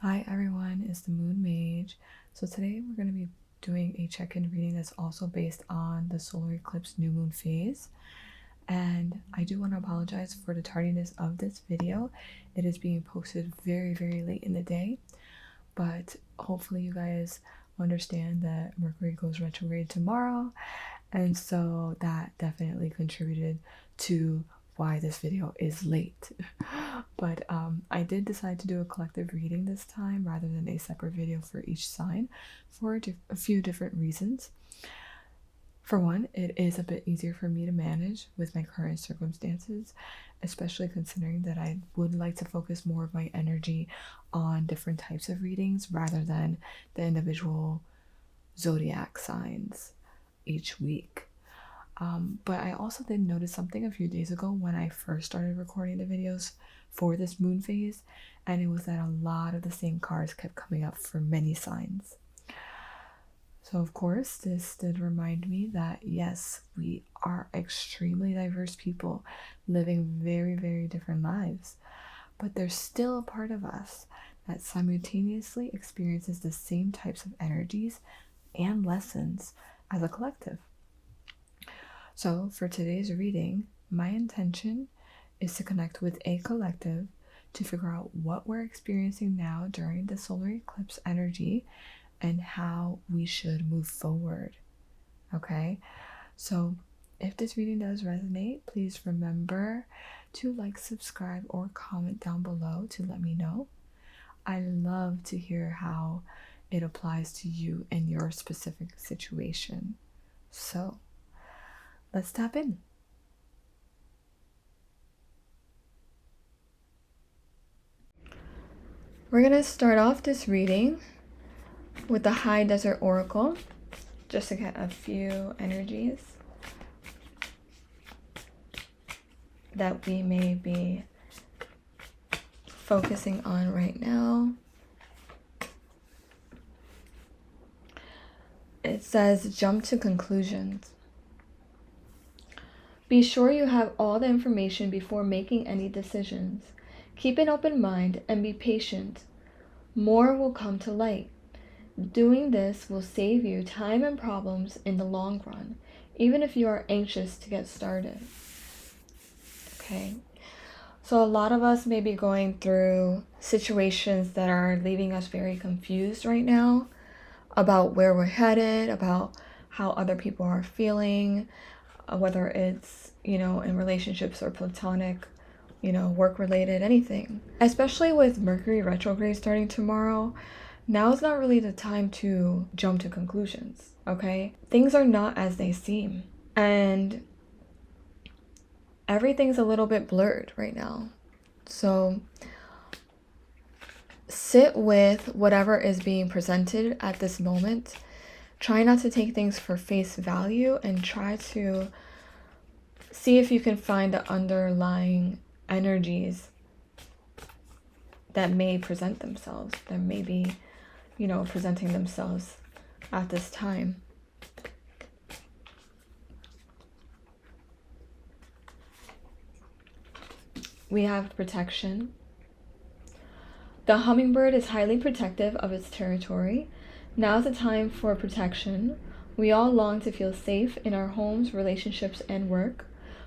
Hi everyone, it's the Moon Mage. So today we're going to be doing a check-in reading that's also based on the solar eclipse new moon phase. And I do want to apologize for the tardiness of this video. It is being posted very late in the day, but hopefully you guys understand that Mercury goes retrograde tomorrow, and so that definitely contributed to why this video is late. But I did decide to do a collective reading this time rather than a separate video for each sign for a few different reasons. For one, it is a bit easier for me to manage with my current circumstances, especially considering that I would like to focus more of my energy on different types of readings rather than the individual zodiac signs each week. But I also did notice something a few days ago when I first started recording the videos for this moon phase, and it was that a lot of the same cards kept coming up for many signs. So of course, this did remind me that yes, we are extremely diverse people living very different lives, but there's still a part of us that simultaneously experiences the same types of energies and lessons as a collective. So for today's reading, my intention is to connect with a collective to figure out what we're experiencing now during the solar eclipse energy and how we should move forward. Okay, so if this reading does resonate, please remember to like, subscribe, or comment down below to let me know. I love to hear how it applies to you in your specific situation. So let's tap in. We're going to start off this reading with the High Desert Oracle, just to get a few energies that we may be focusing on right now. It says, jump to conclusions. Be sure you have all the information before making any decisions. Keep an open mind and be patient. More will come to light. Doing this will save you time and problems in the long run, even if you are anxious to get started. Okay, so a lot of us may be going through situations that are leaving us very confused right now about where we're headed, about how other people are feeling, whether it's, in relationships or platonic, work related, anything. Especially with Mercury retrograde starting tomorrow, now is not really the time to jump to conclusions, okay? Things are not as they seem, and everything's a little bit blurred right now. So sit with whatever is being presented at this moment. Try not to take things for face value and try to see if you can find the underlying energies that may present themselves, that may be, presenting themselves at this time. We have protection. The hummingbird is highly protective of its territory. Now's the time for protection. We all long to feel safe in our homes, relationships, and work.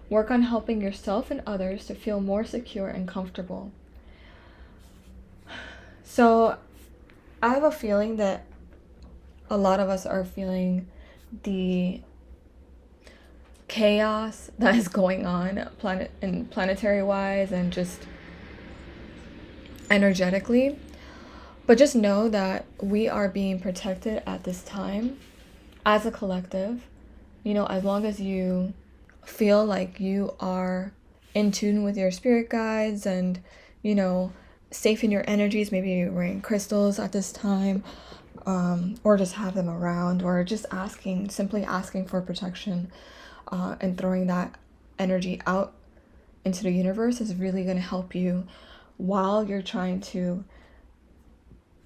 Work on helping yourself and others to feel more secure and comfortable. So I have a feeling that a lot of us are feeling the chaos that is going on planetary wise and just energetically. But just know that we are being protected at this time as a collective. As long as you feel like you are in tune with your spirit guides and, safe in your energies, maybe you're wearing crystals at this time, or just have them around, or just simply asking for protection, and throwing that energy out into the universe is really going to help you while you're trying to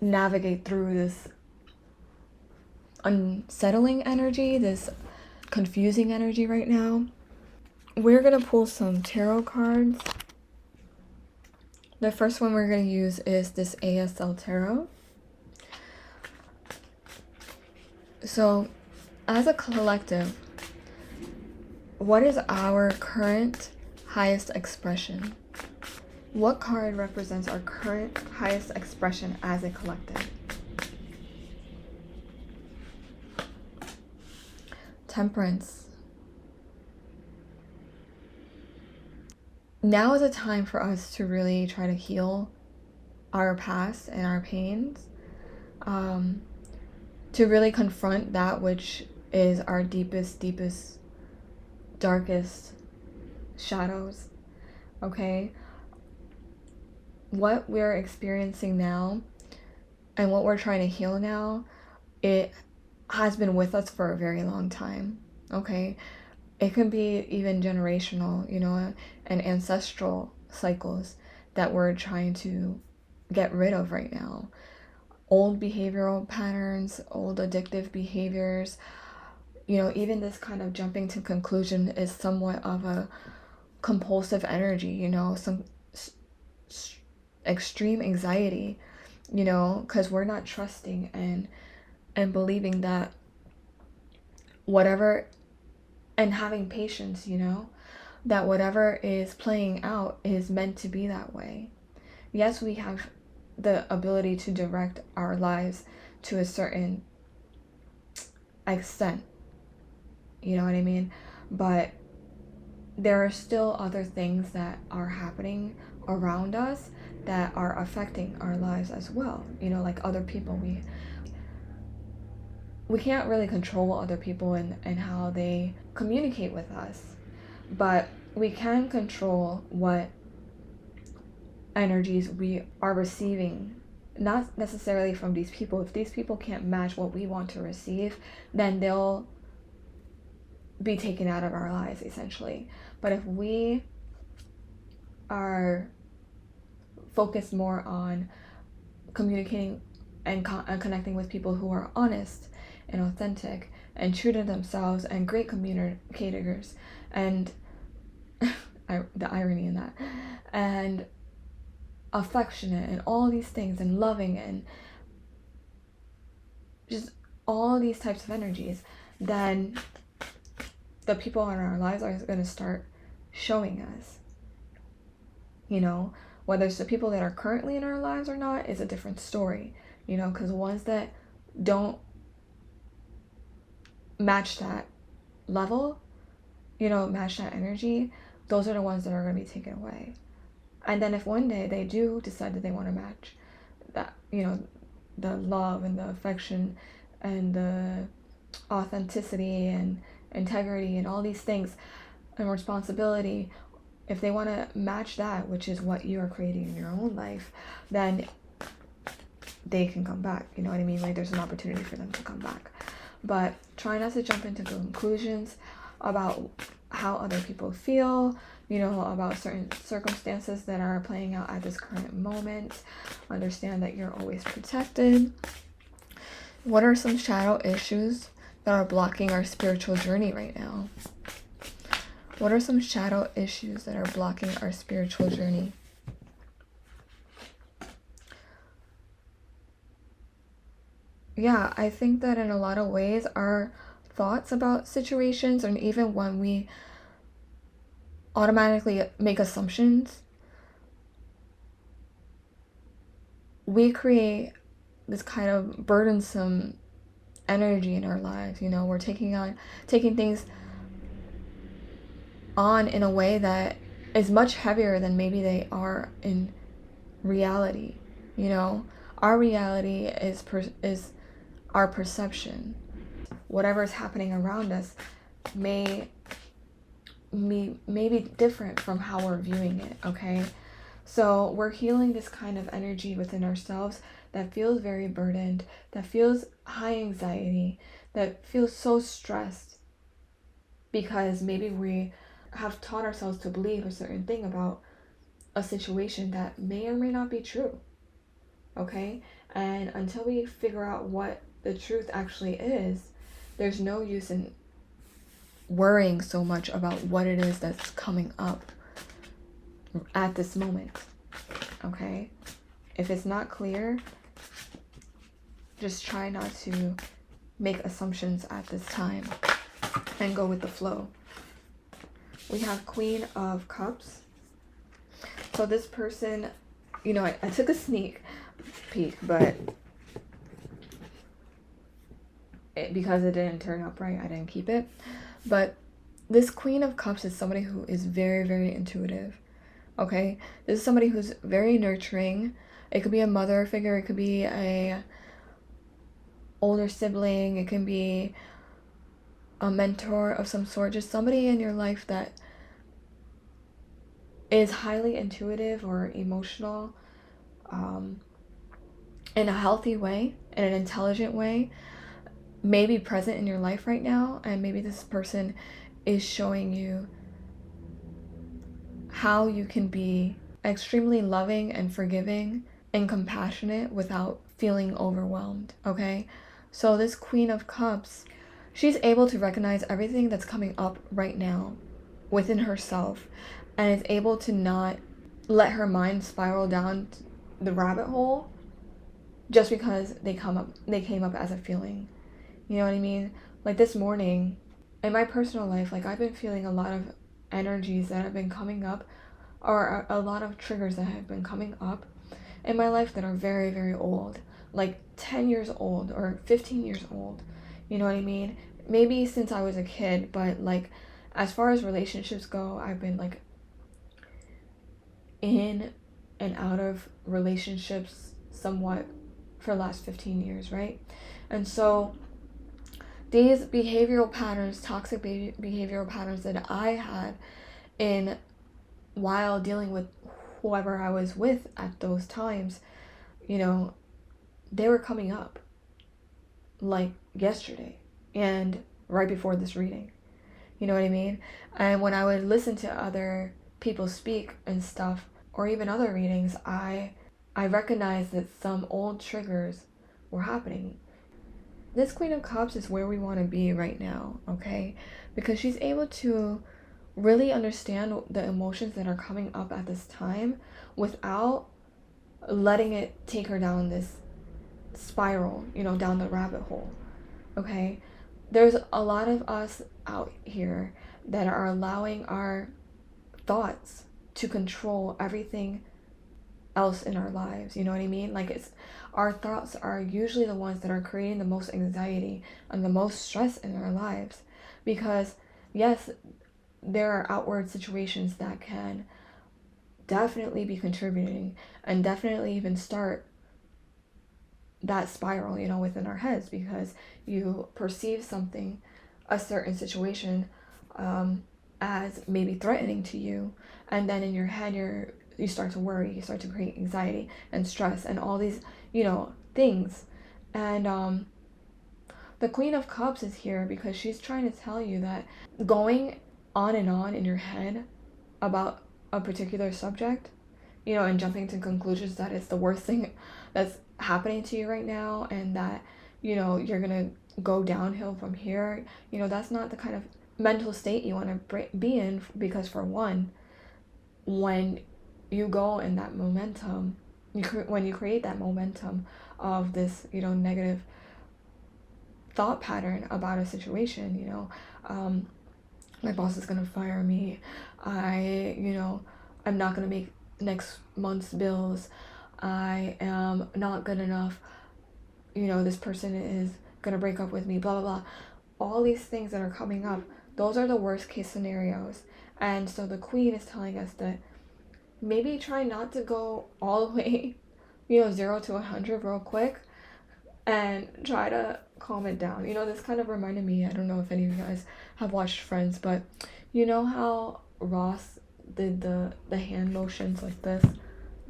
navigate through this unsettling energy, this confusing energy right now. We're going to pull some tarot cards The first one we're going to use is this ASL Tarot. So, as a collective, what is our current highest expression? What card represents our current highest expression as a collective? Temperance. Now is a time for us to really try to heal our past and our pains, to really confront that which is our deepest, darkest shadows, okay? What we're experiencing now and what we're trying to heal now, it has been with us for a very long time, okay? It can be even generational, you know, and ancestral cycles that we're trying to get rid of right now. Old behavioral patterns, old addictive behaviors, you know, even this kind of jumping to conclusion is somewhat of a compulsive energy, you know, some extreme anxiety, you know, because we're not trusting and believing that whatever, and having patience, you know, that whatever is playing out is meant to be that way. Yes, we have the ability to direct our lives to a certain extent, you know what I mean? But there are still other things that are happening around us that are affecting our lives as well, you know, like other people. We can't really control other people and how they communicate with us, but we can control what energies we are receiving, not necessarily from these people. If these people can't match what we want to receive, then they'll be taken out of our lives, essentially. But if we are focused more on communicating and connecting with people who are honest and authentic and true to themselves and great communicators, and the irony in that, and affectionate and all these things, and loving, and just all these types of energies, then the people in our lives are going to start showing us, you know. Whether it's the people that are currently in our lives or not is a different story, you know, because the ones that don't match that level, you know, match that energy, those are the ones that are going to be taken away. And then if one day they do decide that they want to match that, you know, the love and the affection and the authenticity and integrity and all these things and responsibility, if they want to match that, which is what you are creating in your own life, then they can come back, you know what I mean? Like, there's an opportunity for them to come back. But try not to jump into conclusions about how other people feel, you know, about certain circumstances that are playing out at this current moment. Understand that you're always protected. What are some shadow issues that are blocking our spiritual journey right now? What are some shadow issues that are blocking our spiritual journey? Yeah, I think that in a lot of ways, our thoughts about situations, and even when we automatically make assumptions, we create this kind of burdensome energy in our lives. You know, we're taking things on in a way that is much heavier than maybe they are in reality. You know, our reality is our perception. Whatever is happening around us may be different from how we're viewing it, okay? So we're healing this kind of energy within ourselves that feels very burdened, that feels high anxiety, that feels so stressed, because maybe we have taught ourselves to believe a certain thing about a situation that may or may not be true, okay? And until we figure out what the truth actually is, there's no use in worrying so much about what it is that's coming up at this moment. okay? If it's not clear, just try not to make assumptions at this time and go with the flow. We have Queen of Cups. So this person, you know, I took a sneak peek, but because it didn't turn up right, I didn't keep it. But this Queen of Cups is somebody who is very, very intuitive, okay? This is somebody who's very nurturing. It could be a mother figure, it could be a older sibling, it can be a mentor of some sort, just somebody in your life that is highly intuitive or emotional, in a healthy way, in an intelligent way, maybe present in your life right now, and maybe this person is showing you how you can be extremely loving and forgiving and compassionate without feeling overwhelmed, okay? So this Queen of Cups, she's able to recognize everything that's coming up right now within herself, and is able to not let her mind spiral down the rabbit hole just because they came up as a feeling. You know what I mean? Like this morning, in my personal life, like I've been feeling a lot of energies that have been coming up, or a lot of triggers that have been coming up in my life that are very, very old, like 10 years old or 15 years old. You know what I mean? Maybe since I was a kid, but like as far as relationships go, I've been like in and out of relationships somewhat for the last 15 years, right? And so these behavioral patterns, toxic behavioral patterns that I had in while dealing with whoever I was with at those times, you know, they were coming up like yesterday and right before this reading. You know what I mean? And when I would listen to other people speak and stuff, or even other readings, I recognized that some old triggers were happening. This Queen of Cups is where we want to be right now, okay? Because she's able to really understand the emotions that are coming up at this time without letting it take her down this spiral, you know, down the rabbit hole, okay? There's a lot of us out here that are allowing our thoughts to control everything else in our lives. You know what I mean? Like it's our thoughts are usually the ones that are creating the most anxiety and the most stress in our lives, because yes, there are outward situations that can definitely be contributing and definitely even start that spiral, you know, within our heads, because you perceive something, a certain situation, as maybe threatening to you, and then in your head you start to worry, you start to create anxiety and stress and all these, you know, things. And the Queen of Cups is here because she's trying to tell you that going on and on in your head about a particular subject, you know, and jumping to conclusions that it's the worst thing that's happening to you right now, and that, you know, you're gonna go downhill from here, you know, that's not the kind of mental state you want to be in, because for one, when you go in that momentum, when you create that momentum of this, you know, negative thought pattern about a situation, you know, my boss is gonna fire me, I'm not gonna make next month's bills, I am not good enough, you know, this person is gonna break up with me, blah blah blah. All these things that are coming up, those are the worst case scenarios. And so the Queen is telling us that maybe try not to go all the way, you know, 0 to 100 real quick, and try to calm it down. You know, this kind of reminded me, I don't know if any of you guys have watched Friends, but you know how Ross did the hand motions like this,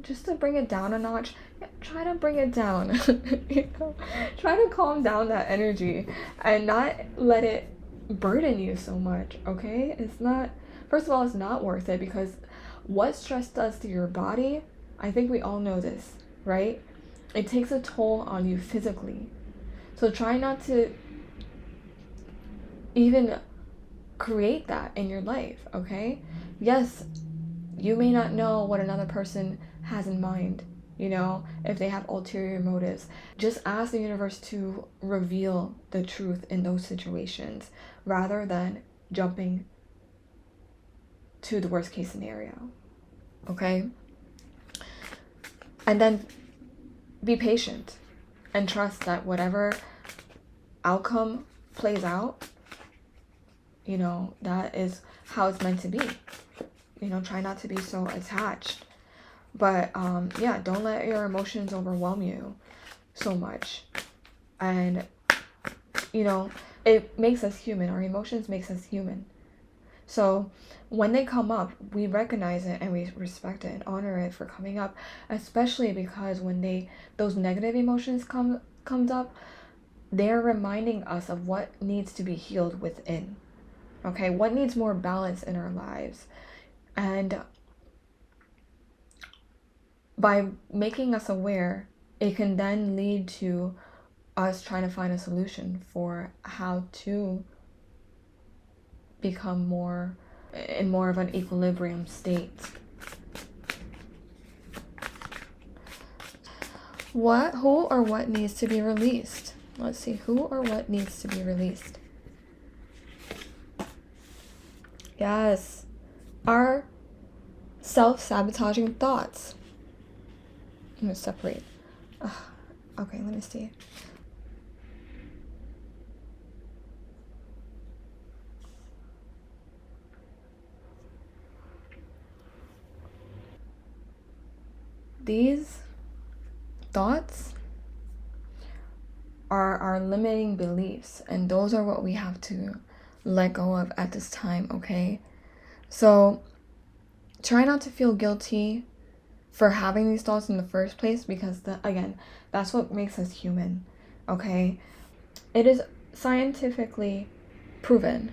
just to bring it down a notch. Yeah, try to bring it down. You know, try to calm down that energy and not let it burden you so much, okay? It's not, first of all, it's not worth it, because what stress does to your body, I think we all know this, right? It takes a toll on you physically. So try not to even create that in your life, okay? Yes, you may not know what another person has in mind. You know, if they have ulterior motives, just ask the universe to reveal the truth in those situations rather than jumping to the worst case scenario. Okay? And then be patient and trust that whatever outcome plays out, you know, that is how it's meant to be. You know, try not to be so attached. But yeah, don't let your emotions overwhelm you so much. And, you know, it makes us human. Our emotions makes us human. So when they come up, we recognize it and we respect it and honor it for coming up, especially because when those negative emotions comes up, they're reminding us of what needs to be healed within. Okay, what needs more balance in our lives. And by making us aware, it can then lead to us trying to find a solution for how to become in more of an equilibrium state. Who or what needs to be released? Let's see, who or what needs to be released? Yes, our self-sabotaging thoughts. I'm gonna separate. Okay, let me see. These thoughts are our limiting beliefs, and those are what we have to let go of at this time, okay? So try not to feel guilty for having these thoughts in the first place, because again, that's what makes us human, okay? It is scientifically proven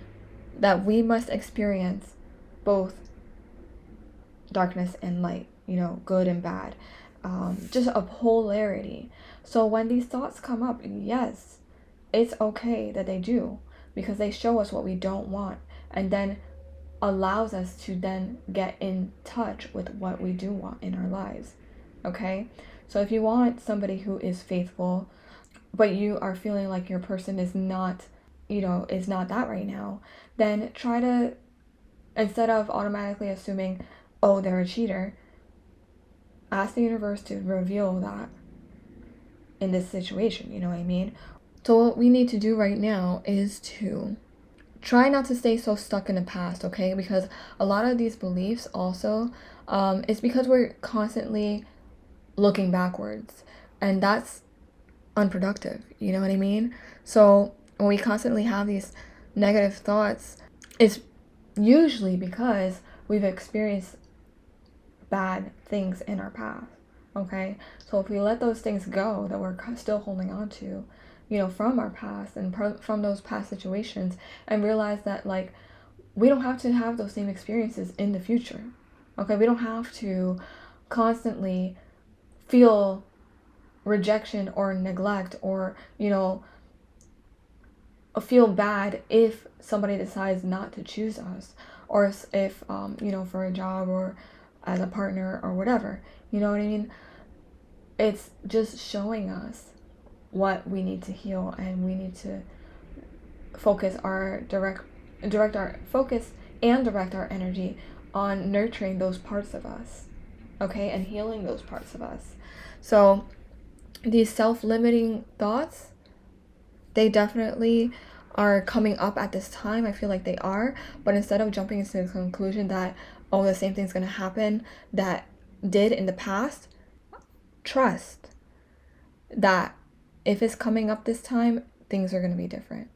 that we must experience both darkness and light, you know, good and bad, just a polarity. So when these thoughts come up, yes, it's okay that they do, because they show us what we don't want, and then allows us to then get in touch with what we do want in our lives. Okay, so if you want somebody who is faithful, but you are feeling like your person is not, you know, is not that right now, then try to, instead of automatically assuming, oh, they're a cheater, ask the universe to reveal that in this situation, you know what I mean? So what we need to do right now is to try not to stay so stuck in the past, okay? Because a lot of these beliefs also, it's because we're constantly looking backwards, and that's unproductive, you know what I mean? So when we constantly have these negative thoughts, it's usually because we've experienced bad things in our past, okay? So if we let those things go that we're still holding on to, you know, from our past and from those past situations, and realize that, like, we don't have to have those same experiences in the future, okay? We don't have to constantly feel rejection or neglect, or, you know, feel bad if somebody decides not to choose us, or if you know, for a job or as a partner or whatever, you know what I mean? It's just showing us what we need to heal, and we need to focus our direct our focus and direct our energy on nurturing those parts of us, okay, and healing those parts of us. So these self-limiting thoughts, they definitely are coming up at this time. I feel like they are, but instead of jumping into the conclusion that, oh, the same thing's going to happen that did in the past, trust that if it's coming up this time, things are going to be different,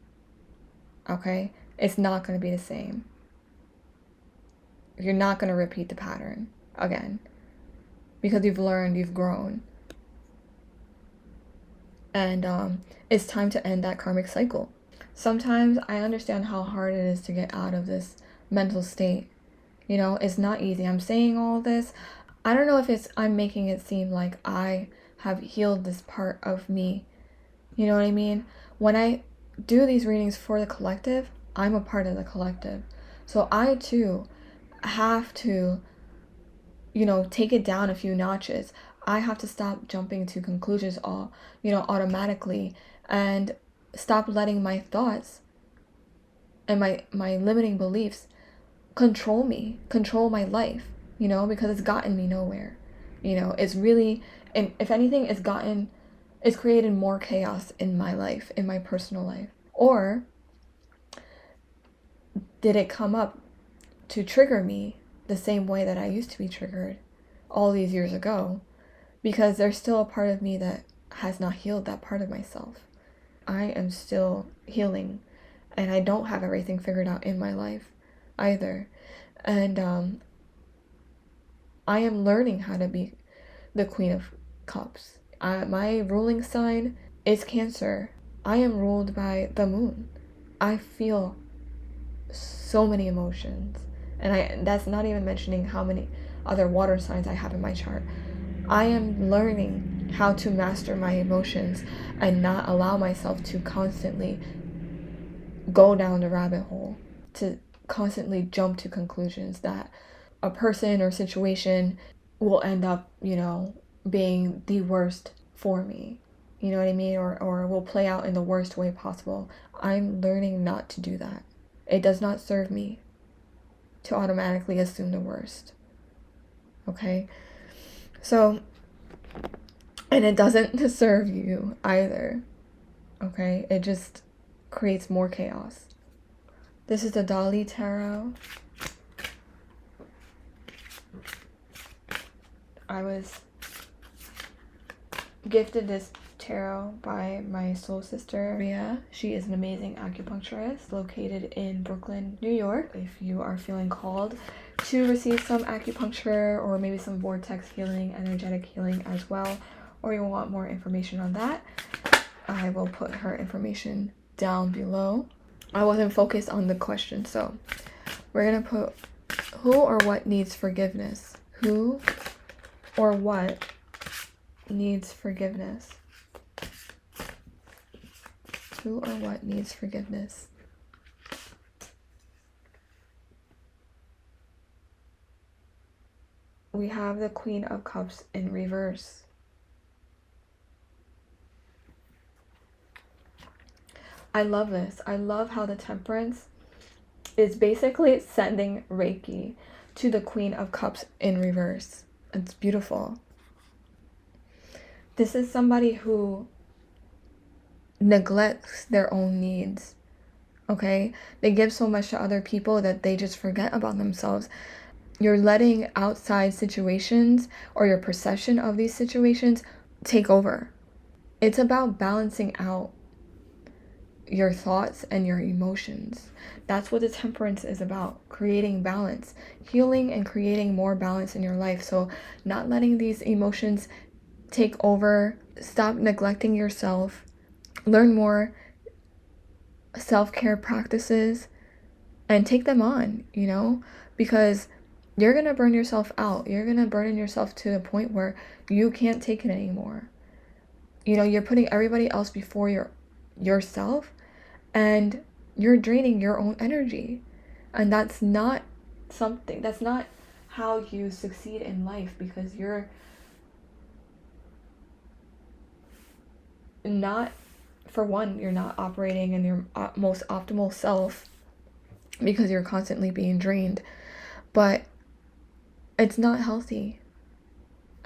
okay? It's not going to be the same. You're not going to repeat the pattern again, because you've learned, you've grown. And it's time to end that karmic cycle. Sometimes I understand how hard it is to get out of this mental state. You know, it's not easy. I'm saying all this. I don't know if I'm making it seem like I have healed this part of me. You know what I mean? When I do these readings for the collective, I'm a part of the collective. So I too have to take it down a few notches. I have to stop jumping to conclusions automatically, and stop letting my thoughts and my limiting beliefs control me, control my life, because it's gotten me nowhere. It's really, and if anything, it's created more chaos in my life, in my personal life. Or did it come up to trigger me the same way that I used to be triggered all these years ago? Because there's still a part of me that has not healed that part of myself. I am still healing, and I don't have everything figured out in my life either. And I am learning how to be the Queen of Cups. My ruling sign is Cancer. I am ruled by the moon. I feel so many emotions. And that's not even mentioning how many other water signs I have in my chart. I am learning how to master my emotions and not allow myself to constantly go down the rabbit hole, to constantly jump to conclusions that a person or situation will end up, being the worst for me. You know what I mean? Or will play out in the worst way possible. I'm learning not to do that. It does not serve me to automatically assume the worst. Okay? So, and it doesn't serve you either. Okay? It just creates more chaos. This is the Dalí Tarot. I was gifted this tarot by my soul sister, Ria. She is an amazing acupuncturist located in Brooklyn, New York. If you are feeling called to receive some acupuncture or maybe some vortex healing, energetic healing as well, or you want more information on that, I will put her information down below. I wasn't focused on the question, so we're gonna put who or what needs forgiveness. Who or what needs forgiveness? Who or what needs forgiveness? We have the Queen of Cups in reverse. I love this. I love how the Temperance is basically sending Reiki to the Queen of Cups in reverse. It's beautiful. This is somebody who neglects their own needs. Okay? They give so much to other people that they just forget about themselves. You're letting outside situations or your perception of these situations take over. It's about balancing out your thoughts and your emotions. That's what the Temperance is about. Creating balance, healing, and creating more balance in your life. So not letting these emotions take over. Stop neglecting yourself. Learn more self-care practices and take them on, because you're gonna burn yourself out. You're gonna burden yourself to the point where you can't take it anymore. You're putting everybody else before yourself, and you're draining your own energy. And that's not how you succeed in life, because you're not, for one, you're not operating in your most optimal self because you're constantly being drained. But it's not healthy.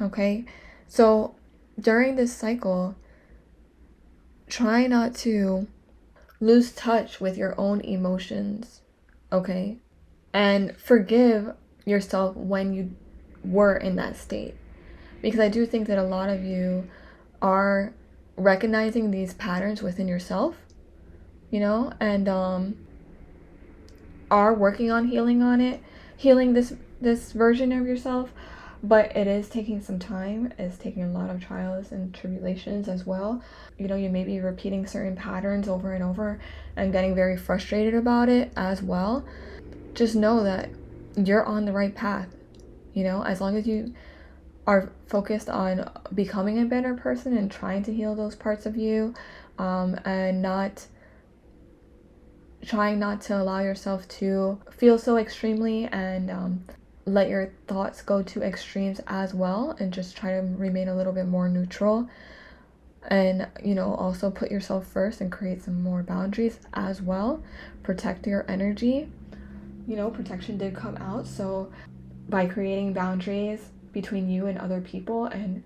Okay? So during this cycle, try not to lose touch with your own emotions, okay? And forgive yourself when you were in that state. Because I do think that a lot of you are recognizing these patterns within yourself, and are working on healing this version of yourself. But it is taking some time. It's taking a lot of trials and tribulations as well. You may be repeating certain patterns over and over and getting very frustrated about it as well. Just know that you're on the right path. As long as you are focused on becoming a better person and trying to heal those parts of you, and trying not to allow yourself to feel so extremely and let your thoughts go to extremes as well, and just try to remain a little bit more neutral. And, you know, also put yourself first and create some more boundaries as well. Protect your energy. You know, protection did come out. So by creating boundaries between you and other people and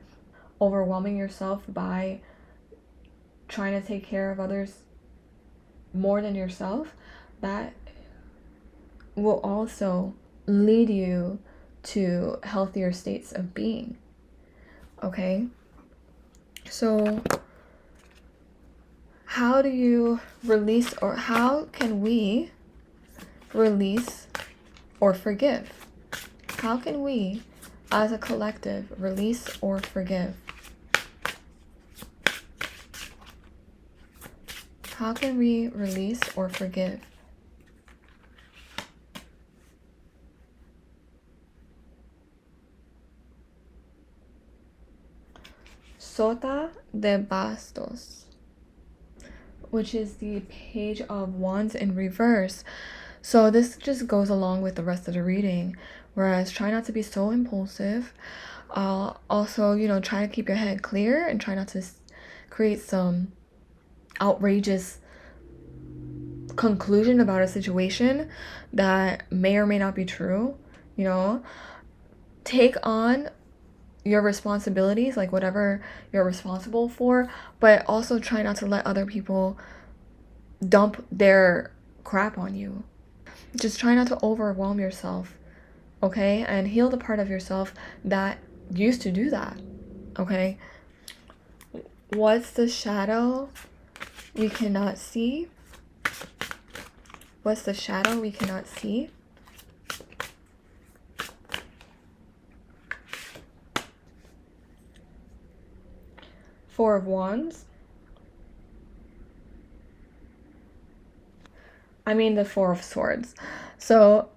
overwhelming yourself by trying to take care of others more than yourself, that will also lead you to healthier states of being. Okay? So how do you release, or how can we release or forgive? How can we as a collective release or forgive? How can we release or forgive? Sota de Bastos, which is the Page of Wands in reverse. So this just goes along with the rest of the reading, whereas try not to be so impulsive. Also, you know, try to keep your head clear and try not to create some outrageous conclusion about a situation that may or may not be true. You know, take on your responsibilities, like whatever you're responsible for, but also try not to let other people dump their crap on you. Just try not to overwhelm yourself, okay? And heal the part of yourself that used to do that, okay? What's the shadow we cannot see? What's the shadow we cannot see? Four of Wands. I mean the Four of Swords. So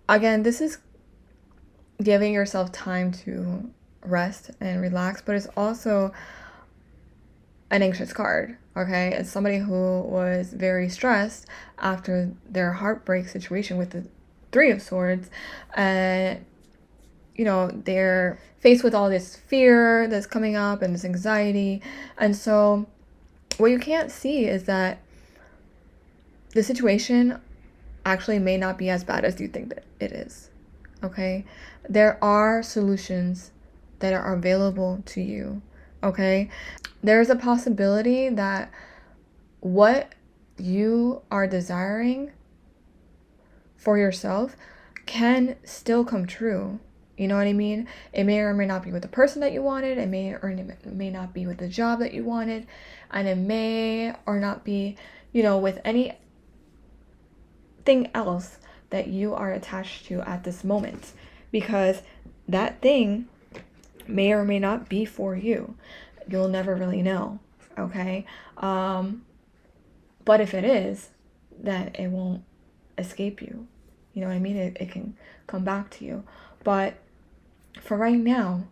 again, this is giving yourself time to rest and relax, but it's also an anxious card, okay? It's somebody who was very stressed after their heartbreak situation with the Three of Swords, and you know, they're faced with all this fear that's coming up and this anxiety. And so what you can't see is that the situation actually may not be as bad as you think that it is, okay? There are solutions that are available to you, okay? There's a possibility that what you are desiring for yourself can still come true. You know what I mean? It may or may not be with the person that you wanted. It may or may not be with the job that you wanted. And it may or not be, you know, with anything else that you are attached to at this moment. Because that thing may or may not be for you. You'll never really know, okay? But if it is, then it won't escape you. You know what I mean? It can come back to you. But for right now,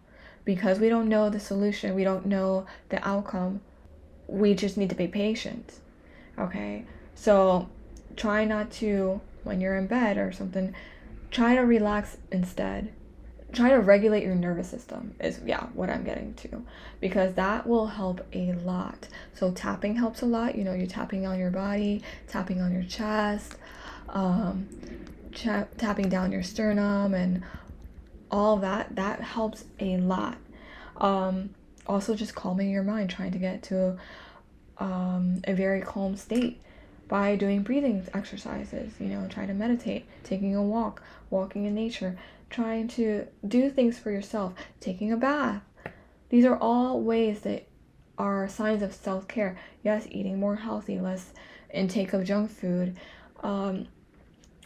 because we don't know the solution, we don't know the outcome, we just need to be patient, okay? So try not to, when you're in bed or something, try to relax instead. Try to regulate your nervous system is, what I'm getting to, because that will help a lot. So tapping helps a lot. You know, you're tapping on your body, tapping on your chest, tapping down your sternum and all that helps a lot. Also just calming your mind, trying to get to a very calm state by doing breathing exercises, you know, try to meditate, taking a walk, walking in nature, trying to do things for yourself, taking a bath. These are all ways that are signs of self-care. Yes, eating more healthy, less intake of junk food.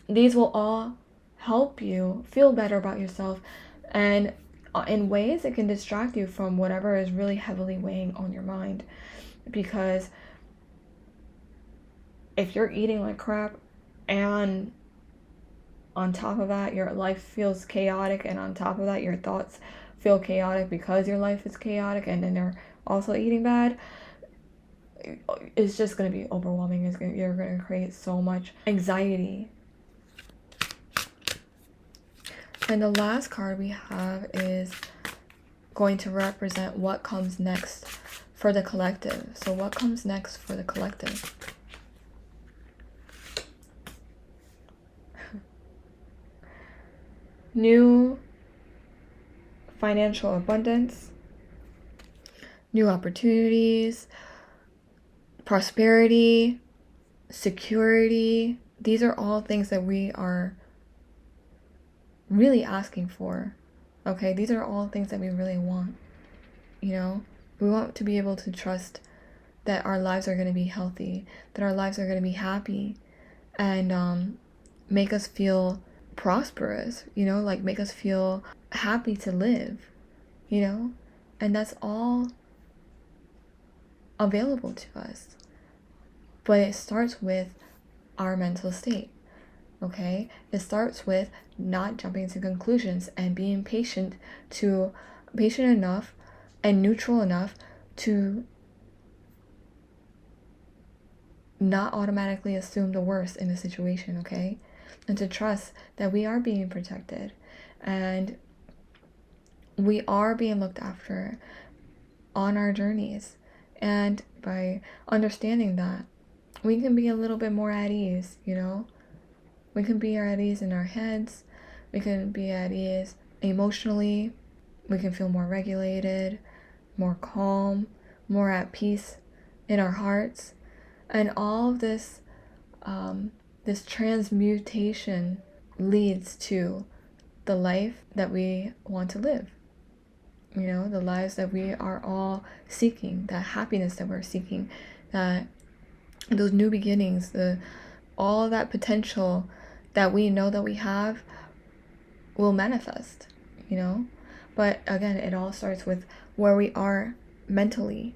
These will all help you feel better about yourself, and in ways it can distract you from whatever is really heavily weighing on your mind. Because if you're eating like crap and on top of that your life feels chaotic, and on top of that your thoughts feel chaotic because your life is chaotic, and then you're also eating bad, it's just going to be overwhelming. You're going to create so much anxiety. And the last card we have is going to represent what comes next for the collective. So what comes next for the collective? New financial abundance, new opportunities, prosperity, security. These are all things that we are really asking for. Okay, these are all things that we really want. You know, we want to be able to trust that our lives are going to be healthy, that our lives are going to be happy, and make us feel prosperous, you know, like make us feel happy to live, you know, and that's all available to us. But it starts with our mental state, okay? It starts with not jumping to conclusions and being patient enough and neutral enough to not automatically assume the worst in a situation, okay? And to trust that we are being protected and we are being looked after on our journeys. And by understanding that, we can be a little bit more at ease, you know? We can be at ease in our heads. We can be at ease emotionally. We can feel more regulated, more calm, more at peace in our hearts. And all of this, this transmutation leads to the life that we want to live. You know, the lives that we are all seeking, that happiness that we're seeking, that those new beginnings, all that potential that we know that we have will manifest, you know? But again, it all starts with where we are mentally,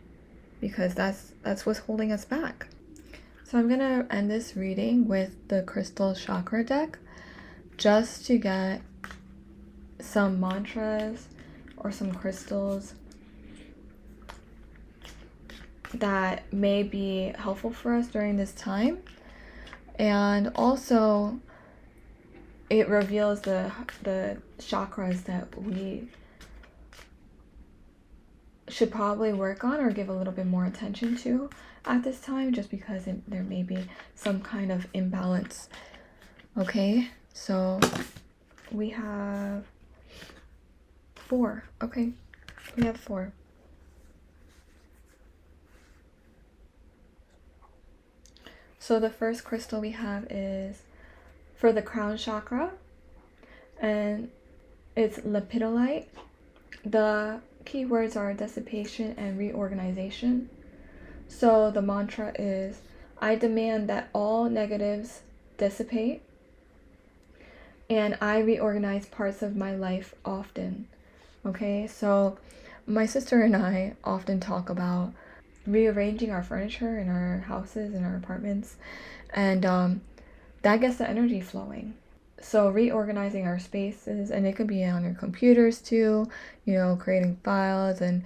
because that's what's holding us back. So I'm going to end this reading with the Crystal Chakra deck just to get some mantras or some crystals that may be helpful for us during this time. And also it reveals the chakras that we should probably work on or give a little bit more attention to at this time, just because there may be some kind of imbalance. Okay, so we have 4. Okay, we have 4. So the first crystal we have is for the crown chakra, and it's lepidolite. The keywords are dissipation and reorganization. So the mantra is, I demand that all negatives dissipate, and I reorganize parts of my life often. Okay, so my sister and I often talk about rearranging our furniture in our houses and our apartments, and that gets the energy flowing. So reorganizing our spaces, and it could be on your computers too, you know, creating files and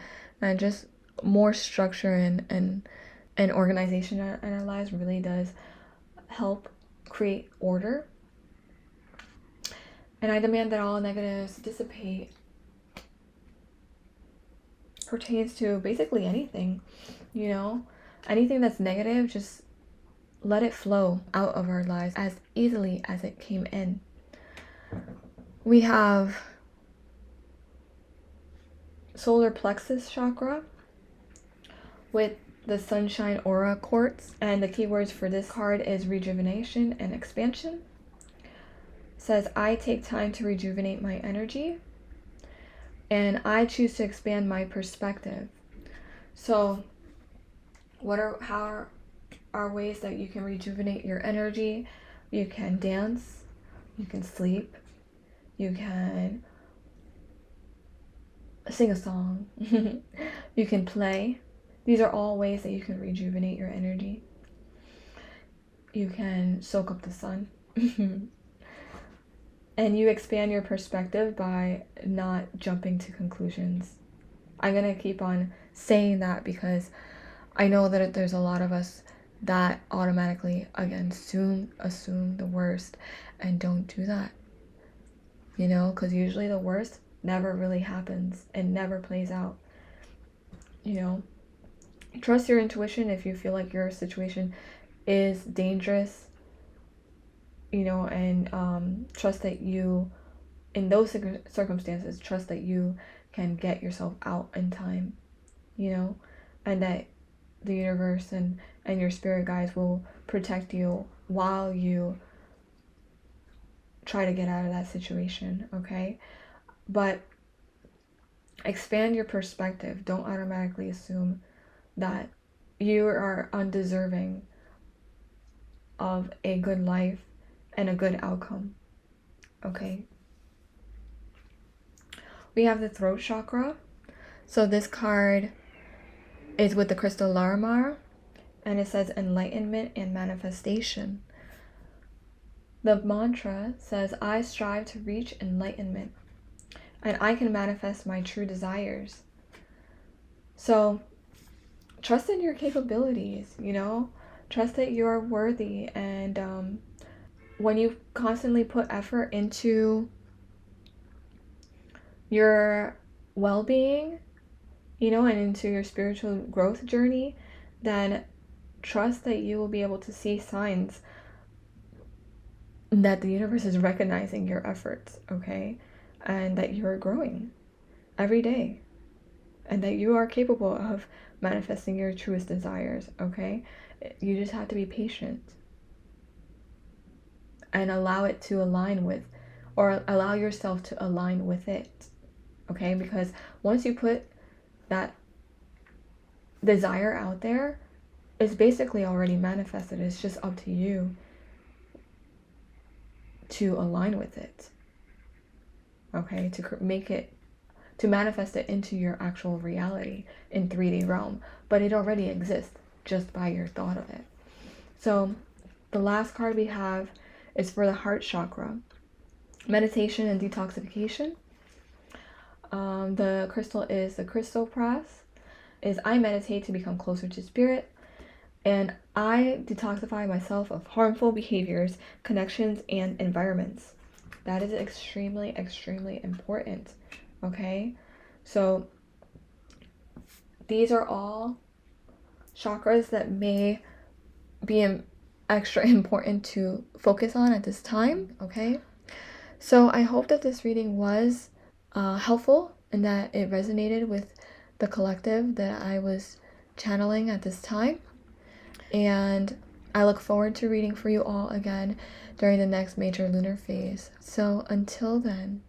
just more structure and organization in our lives really does help create order. And I demand that all negatives dissipate pertains to basically anything, you know, anything that's negative, just let it flow out of our lives as easily as it came in. We have solar plexus chakra with the sunshine aura quartz, and the keywords for this card is rejuvenation and expansion. It says, I take time to rejuvenate my energy, and I choose to expand my perspective. So how are ways that you can rejuvenate your energy? You can dance, you can sleep, you can sing a song, you can play. These are all ways that you can rejuvenate your energy. You can soak up the sun. And you expand your perspective by not jumping to conclusions. I'm going to keep on saying that because I know that there's a lot of us that automatically, again, assume the worst, and don't do that. you know, because usually the worst never really happens and never plays out, you know. Trust your intuition if you feel like your situation is dangerous, you know, and trust that you, in those circumstances, trust that you can get yourself out in time, you know, and that the universe and your spirit guides will protect you while you try to get out of that situation, okay? But expand your perspective. Don't automatically assume that you are undeserving of a good life and a good outcome, okay? We have the throat chakra. So this card is with the crystal Larimar, and it says enlightenment and manifestation. The mantra says, I strive to reach enlightenment, and I can manifest my true desires. So trust in your capabilities, you know, trust that you're worthy. And when you constantly put effort into your well-being, you know, and into your spiritual growth journey, then trust that you will be able to see signs that the universe is recognizing your efforts, okay? And that you're growing every day, and that you are capable of manifesting your truest desires, okay? You just have to be patient and allow it to align with, or allow yourself to align with it, okay? Because once you put that desire out there, it's basically already manifested. It's just up to you to align with it, okay? To make it, to manifest it into your actual reality in 3D realm. But it already exists just by your thought of it. So the last card we have is for the heart chakra, meditation and detoxification. The crystal is the crystal press. Is I meditate to become closer to spirit, and I detoxify myself of harmful behaviors, connections, and environments. That is extremely, extremely important, okay? So these are all chakras that may be extra important to focus on at this time, okay? So I hope that this reading was helpful and that it resonated with the collective that I was channeling at this time. And I look forward to reading for you all again during the next major lunar phase. So until then,